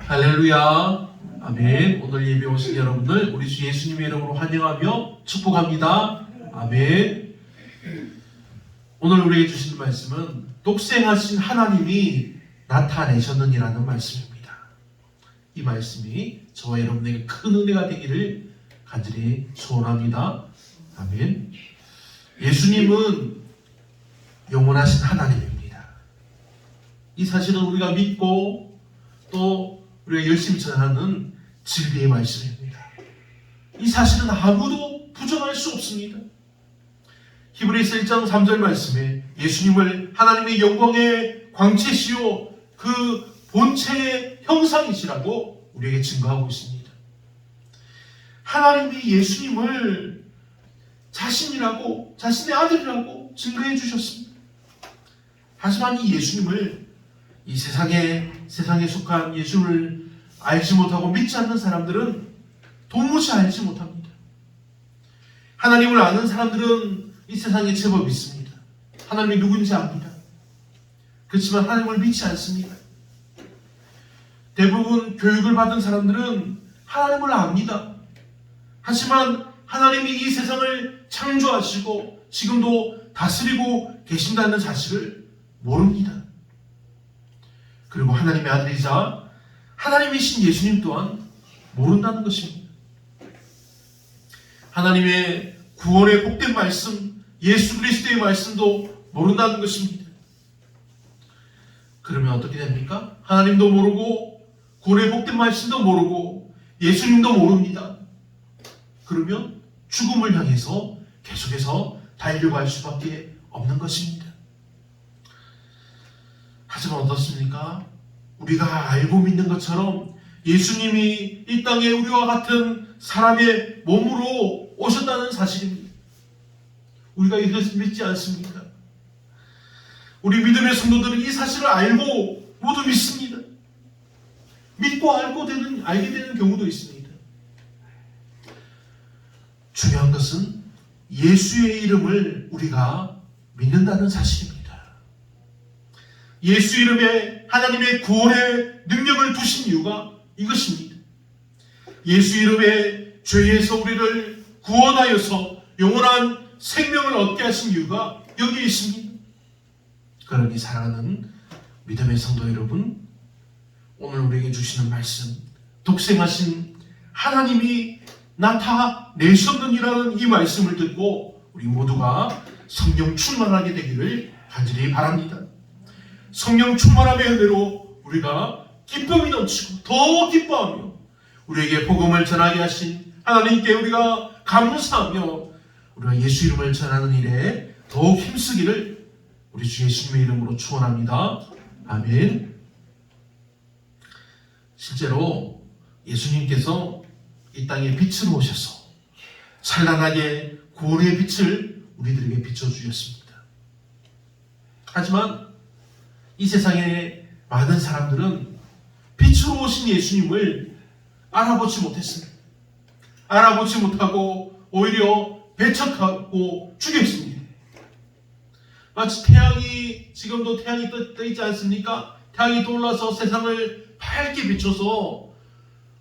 할렐루야. 아멘. 오늘 예배 오신 여러분들 우리 주 예수님의 이름으로 환영하며 축복합니다. 아멘. 오늘 우리에게 주시는 말씀은 독생하신 하나님이 나타내셨느니라는 말씀입니다. 이 말씀이 저와 여러분에게 큰 은혜가 되기를 간절히 소원합니다. 아멘. 예수님은 영원하신 하나님입니다. 이 사실은 우리가 믿고 또 우리가 열심히 전하는 진리의 말씀입니다. 이 사실은 아무도 부정할 수 없습니다. 히브리서 1장 3절 말씀에 예수님을 하나님의 영광의 광채시요 그 본체의 형상이시라고 우리에게 증거하고 있습니다. 하나님이 예수님을 자신이라고, 자신의 아들이라고 증거해 주셨습니다. 하지만 이 예수님을 이 세상에 속한 예수를 알지 못하고 믿지 않는 사람들은 도무지 알지 못합니다. 하나님을 아는 사람들은 이 세상에 제법 있습니다. 하나님이 누군지 압니다. 그렇지만 하나님을 믿지 않습니다. 대부분 교육을 받은 사람들은 하나님을 압니다. 하지만 하나님이 이 세상을 창조하시고 지금도 다스리고 계신다는 사실을 모릅니다. 그리고 하나님의 아들이자 하나님이신 예수님 또한 모른다는 것입니다. 하나님의 구원의 복된 말씀, 예수 그리스도의 말씀도 모른다는 것입니다. 그러면 어떻게 됩니까? 하나님도 모르고 구원의 복된 말씀도 모르고 예수님도 모릅니다. 그러면 죽음을 향해서 계속해서 달려갈 수밖에 없는 것입니다. 하지만 어떻습니까? 우리가 알고 믿는 것처럼 예수님이 이 땅에 우리와 같은 사람의 몸으로 오셨다는 사실입니다. 우리가 이것을 믿지 않습니까? 우리 믿음의 성도들은 이 사실을 알고 모두 믿습니다. 믿고 알게 되는 경우도 있습니다. 중요한 것은 예수의 이름을 우리가 믿는다는 사실입니다. 예수 이름에 하나님의 구원의 능력을 두신 이유가 이것입니다. 예수 이름에 죄에서 우리를 구원하여서 영원한 생명을 얻게 하신 이유가 여기에 있습니다. 그러니 사랑하는 믿음의 성도 여러분, 오늘 우리에게 주시는 말씀, 독생하신 하나님이 나타내셨느니라는 이 말씀을 듣고 우리 모두가 성령 충만하게 되기를 간절히 바랍니다. 성령 충만함의 은혜로 우리가 기쁨이 넘치고 더 기뻐하며 우리에게 복음을 전하게 하신 하나님께 우리가 감사하며 우리가 예수 이름을 전하는 일에 더욱 힘쓰기를 우리 주 예수님의 이름으로 축원합니다. 아멘. 실제로 예수님께서 이 땅에 빛으로 오셔서 찬란하게 구원의 빛을 우리들에게 비춰주셨습니다. 하지만 이 세상에 많은 사람들은 빛으로 오신 예수님을 알아보지 못했습니다. 알아보지 못하고 오히려 배척하고 죽였습니다. 마치 지금도 태양이 떠 있지 않습니까? 태양이 떠올라서 세상을 밝게 비춰서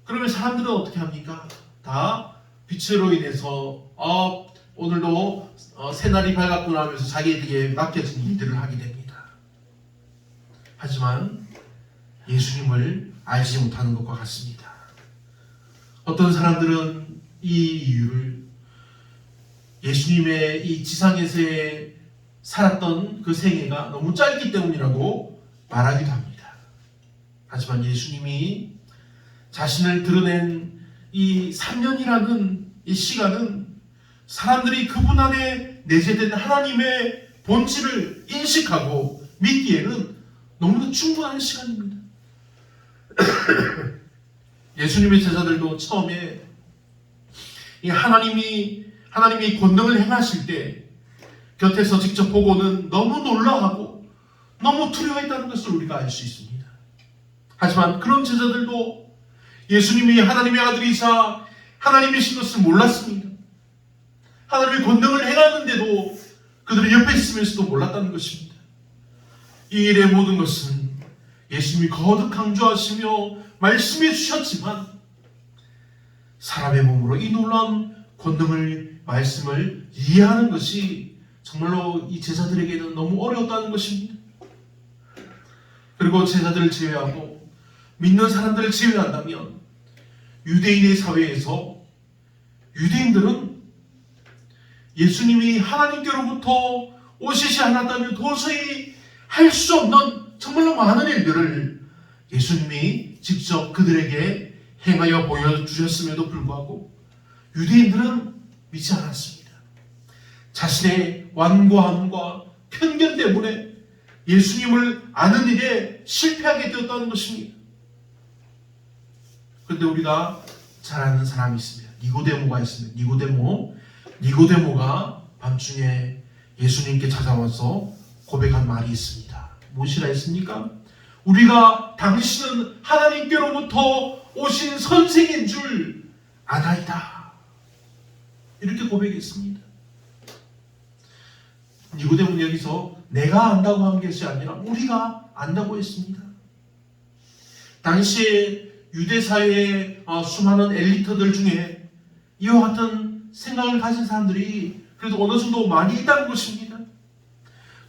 그러면 사람들은 어떻게 합니까? 다 빛으로 인해서 오늘도 새날이 밝았구나 하면서 자기에게 맡겨진 일들을 하게 됩니다. 하지만 예수님을 알지 못하는 것과 같습니다. 어떤 사람들은 이 이유를 예수님의 이 지상에서의 살았던 그 생애가 너무 짧기 때문이라고 말하기도 합니다. 하지만 예수님이 자신을 드러낸 이 3년이라는 이 시간은 사람들이 그분 안에 내재된 하나님의 본질을 인식하고 믿기에는 너무나 충분한 시간입니다. 예수님의 제자들도 처음에 이 하나님이 권능을 행하실 때 곁에서 직접 보고는 너무 놀라하고 너무 두려워했다는 것을 우리가 알 수 있습니다. 하지만 그런 제자들도 예수님이 하나님의 아들이자 하나님이신 것을 몰랐습니다. 하나님의 권능을 행하는데도 그들이 옆에 있으면서도 몰랐다는 것입니다. 이 일의 모든 것은 예수님이 거듭 강조하시며 말씀해 주셨지만 사람의 몸으로 이 놀라운 권능을 말씀을 이해하는 것이 정말로 이 제자들에게는 너무 어려웠다는 것입니다. 그리고 제자들을 제외하고 믿는 사람들을 제외한다면 유대인의 사회에서 유대인들은 예수님이 하나님께로부터 오시지 않았다면 도저히 할 수 없는 정말로 많은 일들을 예수님이 직접 그들에게 행하여 보여주셨음에도 불구하고 유대인들은 믿지 않았습니다. 자신의 완고함과 편견 때문에 예수님을 아는 일에 실패하게 되었다는 것입니다. 그런데 우리가 잘 아는 사람이 있습니다. 니고데모가 있습니다. 니고데모가 밤중에 예수님께 찾아와서 고백한 말이 있습니다. 무엇이라 했습니까? 우리가 당신은 하나님께로부터 오신 선생인 줄 아나이다. 이렇게 고백했습니다. 니고데모는 여기서 내가 안다고 한 것이 아니라 우리가 안다고 했습니다. 당시에 유대 사회의 수많은 엘리트들 중에 이와 같은 생각을 가진 사람들이 그래도 어느 정도 많이 있다는 것입니다.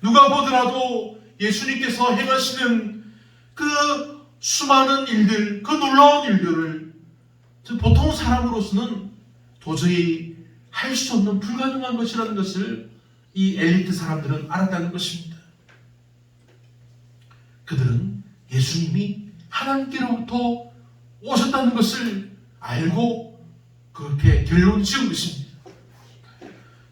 누가 보더라도 예수님께서 행하시는 그 수많은 일들, 그 놀라운 일들을 보통 사람으로서는 도저히 할 수 없는 불가능한 것이라는 것을 이 엘리트 사람들은 알았다는 것입니다. 그들은 예수님이 하나님께로부터 오셨다는 것을 알고 그렇게 결론 지은 것입니다.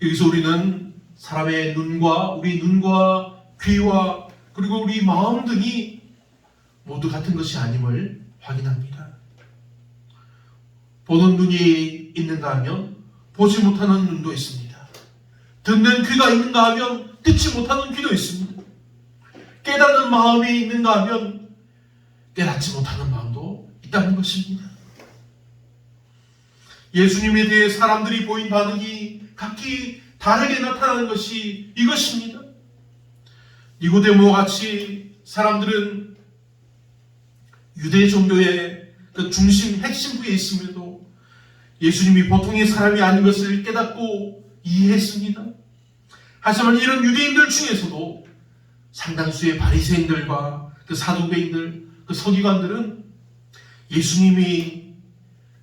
여기서 우리는 사람의 우리 눈과 귀와 그리고 우리 마음 등이 모두 같은 것이 아님을 확인합니다. 보는 눈이 있는가 하면 보지 못하는 눈도 있습니다. 듣는 귀가 있는가 하면 듣지 못하는 귀도 있습니다. 깨닫는 마음이 있는가 하면 깨닫지 못하는 마음도 있다는 것입니다. 예수님에 대해 사람들이 보인 반응이 각기 다르게 나타나는 것이 이것입니다. 니고데모와 같이 사람들은 유대 종교의 그 중심 핵심부에 있음에도 예수님이 보통의 사람이 아닌 것을 깨닫고 이해했습니다. 하지만 이런 유대인들 중에서도 상당수의 바리새인들과 그 사두개인들, 그 서기관들은 예수님이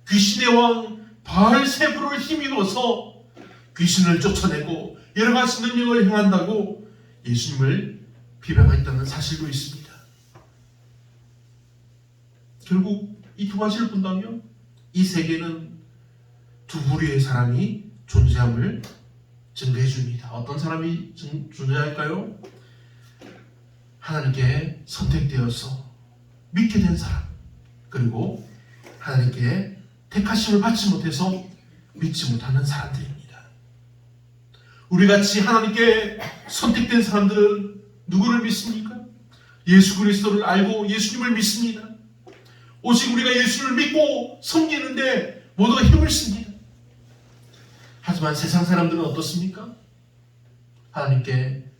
귀신의 왕 바알세불을 힘입어서 귀신을 쫓아내고 여러 가지 능력을 행한다고 예수님을 비방했다는 사실도 있습니다. 결국 이 두 가지를 본다면 이 세계는 두 부류의 사람이 존재함을 증거해 줍니다. 어떤 사람이 존재할까요? 하나님께 선택되어서 믿게 된 사람, 그리고 하나님께 택하심을 받지 못해서 믿지 못하는 사람들입니다. 우리같이 하나님께 선택된 사람들은 누구를 믿습니까? 예수 그리스도를 알고 예수님을 믿습니다. 오직 우리가 예수를 믿고 섬기는데 모두가 힘을 씁니다. 하지만 세상 사람들은 어떻습니까? 하나님께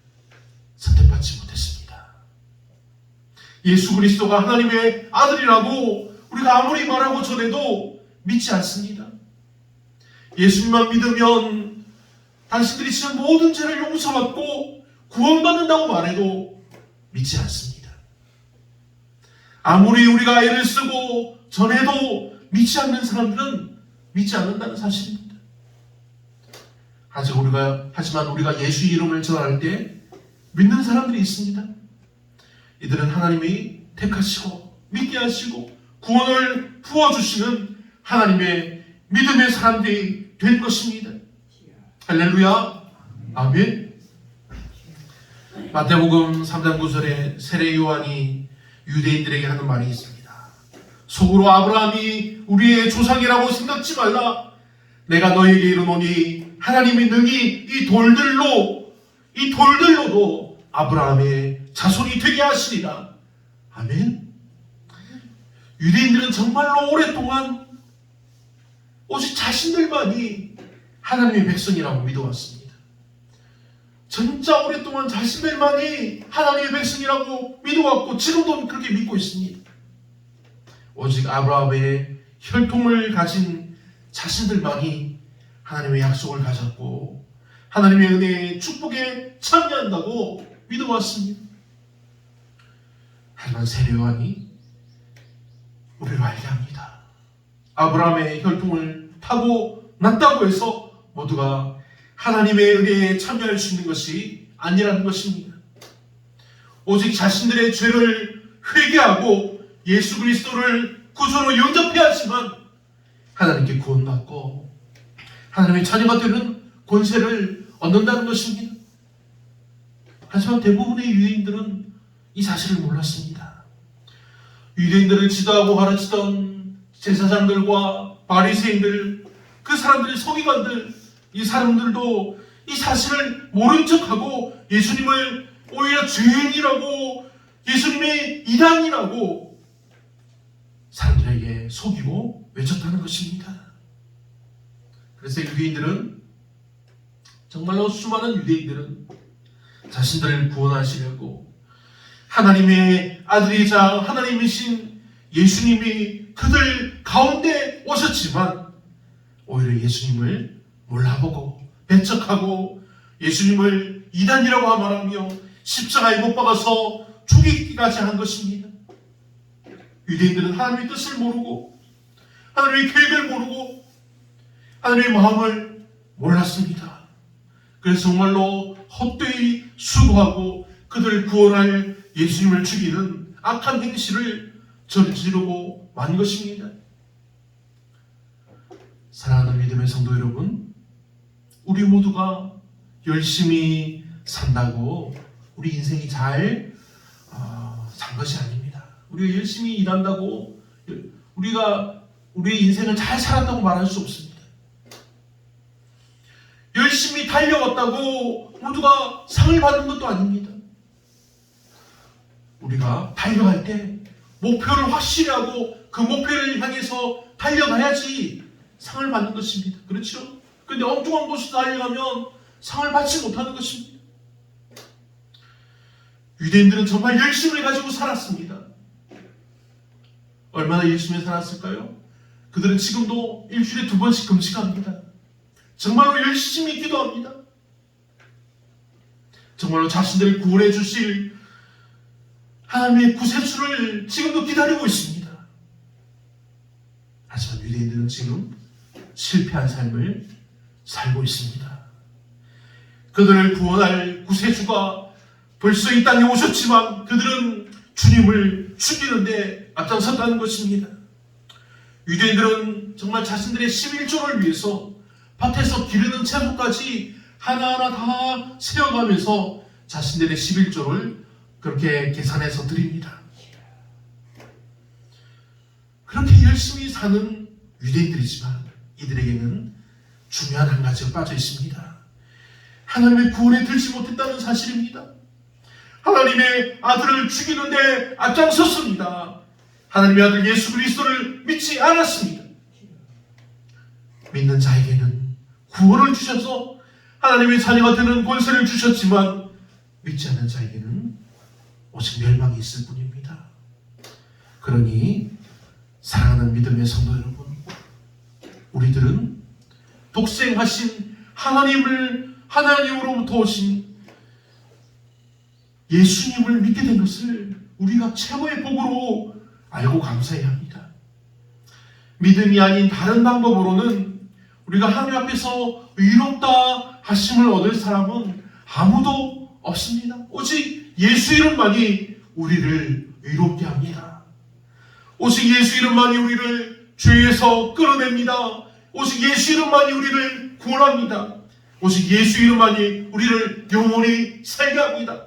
선택받지 못했습니다. 예수 그리스도가 하나님의 아들이라고 우리가 아무리 말하고 전해도 믿지 않습니다. 예수님만 믿으면 당신들이 지은 모든 죄를 용서받고 구원받는다고 말해도 믿지 않습니다. 아무리 우리가 애를 쓰고 전해도 믿지 않는 사람들은 믿지 않는다는 사실입니다. 하지만 우리가 예수의 이름을 전할 때 믿는 사람들이 있습니다. 이들은 하나님이 택하시고 믿게 하시고 구원을 부어주시는 하나님의 믿음의 사람들이 된 것입니다. 할렐루야. 아멘. 마태복음 3장 9절에 세례 요한이 유대인들에게 하는 말이 있습니다. 속으로 아브라함이 우리의 조상이라고 생각지 말라. 내가 너에게 이르노니 하나님의 능히 이 돌들로도 아브라함의 자손이 되게 하시리라. 아멘. 유대인들은 정말로 오랫동안 오직 자신들만이 하나님의 백성이라고 믿어왔습니다. 진짜 오랫동안 자신들만이 하나님의 백성이라고 믿어왔고 지금도 그렇게 믿고 있습니다. 오직 아브라함의 혈통을 가진 자신들만이 하나님의 약속을 가졌고 하나님의 은혜의 축복에 참여한다고 믿어왔습니다. 하지만 세례요한이 우리를 알게 합니다. 아브라함의 혈통을 타고 났다고 해서 모두가 하나님의 은혜에 참여할 수 있는 것이 아니라는 것입니다. 오직 자신들의 죄를 회개하고 예수 그리스도를 구주로 영접해야지만 하나님께 구원받고 하나님의 자녀가 되는 권세를 얻는다는 것입니다. 하지만 대부분의 유대인들은 이 사실을 몰랐습니다. 유대인들을 지도하고 가르치던 제사장들과 바리새인들, 그 사람들의 서기관들, 이 사람들도 이 사실을 모른 척하고 예수님을 오히려 죄인이라고, 예수님의 이단이라고 사람들에게 속이고 외쳤다는 것입니다. 그래서 유대인들은, 정말로 수많은 유대인들은 자신들을 구원하시려고 하나님의 아들이자 하나님이신 예수님이 그들 가운데 오셨지만 오히려 예수님을 몰라보고 배척하고 예수님을 이단이라고 말하며 십자가에 못 박아서 죽이기까지 한 것입니다. 유대인들은 하나님의 뜻을 모르고 하나님의 계획을 모르고 하나님의 마음을 몰랐습니다. 그래서 정말로 헛되이 수고하고 그들을 구원할 예수님을 죽이는 악한 행실을 저지르고 만 것입니다. 사랑하는 믿음의 성도 여러분, 우리 모두가 열심히 산다고 우리 인생이 잘 산 것이 아닙니다. 우리가 열심히 일한다고 우리가 우리의 인생을 잘 살았다고 말할 수 없습니다. 열심히 달려왔다고 모두가 상을 받는 것도 아닙니다. 우리가 달려갈 때 목표를 확실히 하고 그 목표를 향해서 달려가야지 상을 받는 것입니다. 그렇죠? 그런데 엉뚱한 곳에서 달려가면 상을 받지 못하는 것입니다. 유대인들은 정말 열심을 가지고 살았습니다. 얼마나 열심히 살았을까요? 그들은 지금도 일주일에 2번씩 금식합니다. 정말로 열심히 기도합니다. 정말로 자신들을 구원해 주실 하나님의 구세주를 지금도 기다리고 있습니다. 하지만 유대인들은 지금 실패한 삶을 살고 있습니다. 그들을 구원할 구세주가 벌써 이 땅에 오셨지만 그들은 주님을 죽이는데 앞장섰다는 것입니다. 유대인들은 정말 자신들의 11조를 위해서 밭에서 기르는 채소까지 하나하나 다 세어가면서 자신들의 11조를 그렇게 계산해서 드립니다. 그렇게 열심히 사는 유대인들이지만 이들에게는 중요한 한 가지가 빠져 있습니다. 하나님의 구원에 들지 못했다는 사실입니다. 하나님의 아들을 죽이는데 앞장섰습니다. 하나님의 아들 예수 그리스도를 믿지 않았습니다. 믿는 자에게는 구원을 주셔서 하나님의 자녀가 되는 권세를 주셨지만 믿지 않는 자에게는 오직 멸망이 있을 뿐입니다. 그러니 사랑하는 믿음의 성도 여러분, 우리들은 독생하신 하나님으로부터 오신 예수님을 믿게 된 것을 우리가 최고의 복으로 알고 감사해야 합니다. 믿음이 아닌 다른 방법으로는 우리가 하나님 앞에서 의롭다 하심을 얻을 사람은 아무도 없습니다. 오직 예수 이름만이 우리를 의롭게 합니다. 오직 예수 이름만이 우리를 죄에서 끌어냅니다. 오직 예수 이름만이 우리를 구원합니다. 오직 예수 이름만이 우리를 영원히 살게 합니다.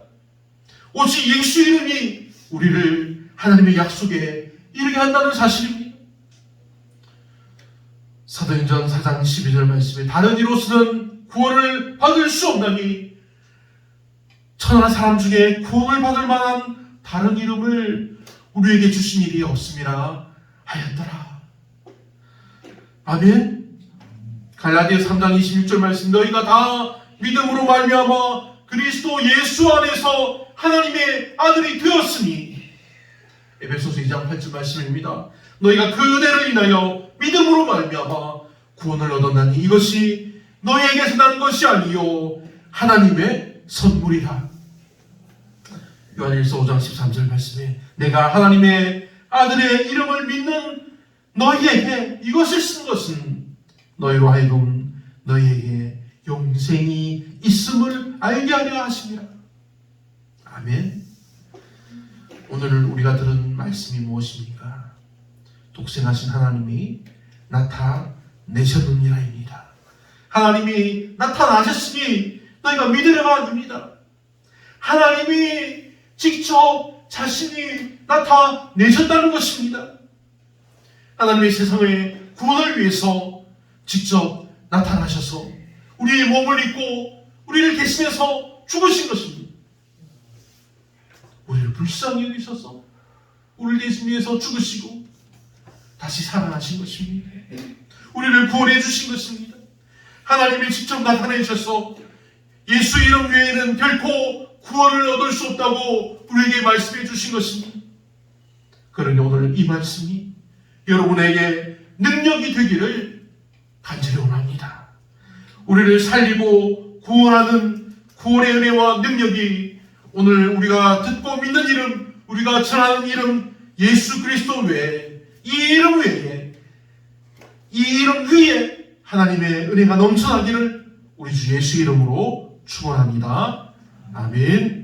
오직 예수 이름이 우리를 하나님의 약속에 이르게 한다는 사실입니다. 사도행전 4장 12절 말씀에 다른 이로서는 구원을 받을 수 없나니 천하 사람 중에 구원을 받을 만한 다른 이름을 우리에게 주신 일이 없음이라 하였더라. 아멘. 갈라디아 3장 26절 말씀, 너희가 다 믿음으로 말미암아 그리스도 예수 안에서 하나님의 아들이 되었으니 에베소서 2장 8절 말씀입니다. 너희가 그 은혜를 인하여 믿음으로 말미암아 구원을 얻었나니 이것이 너희에게서 난 것이 아니요 하나님의 선물이라. 요한일서 5장 13절 말씀에 내가 하나님의 아들의 이름을 믿는 너희에게 이것을 쓴 것은 너희로 하여금 너희에게 영생이 있음을 알게 하려 하심이라. 아멘. 오늘 우리가 들은 말씀이 무엇입니까? 독생하신 하나님이 나타내셨느니라입니다. 하나님이 나타나셨으니 너희가 믿으려가 아닙니다. 하나님이 직접 자신이 나타내셨다는 것입니다. 하나님의 세상의 구원을 위해서 직접 나타나셔서 우리의 몸을 입고 우리를 대신해서 죽으신 것입니다. 우리를 불쌍히 여기셔서 우리를 대신해서 죽으시고 다시 살아나신 것입니다. 우리를 구원해 주신 것입니다. 하나님이 직접 나타내셔서 예수 이름 외에는 결코 구원을 얻을 수 없다고 우리에게 말씀해 주신 것입니다. 그러니 오늘 이 말씀이 여러분에게 능력이 되기를 간절히 원합니다. 우리를 살리고 구원하는 구원의 은혜와 능력이 오늘 우리가 듣고 믿는 이름, 우리가 전하는 이름 예수 그리스도 외에 이 이름 외에 이 이름 위에 하나님의 은혜가 넘쳐나기를 우리 주 예수 이름으로 축원합니다. 아멘.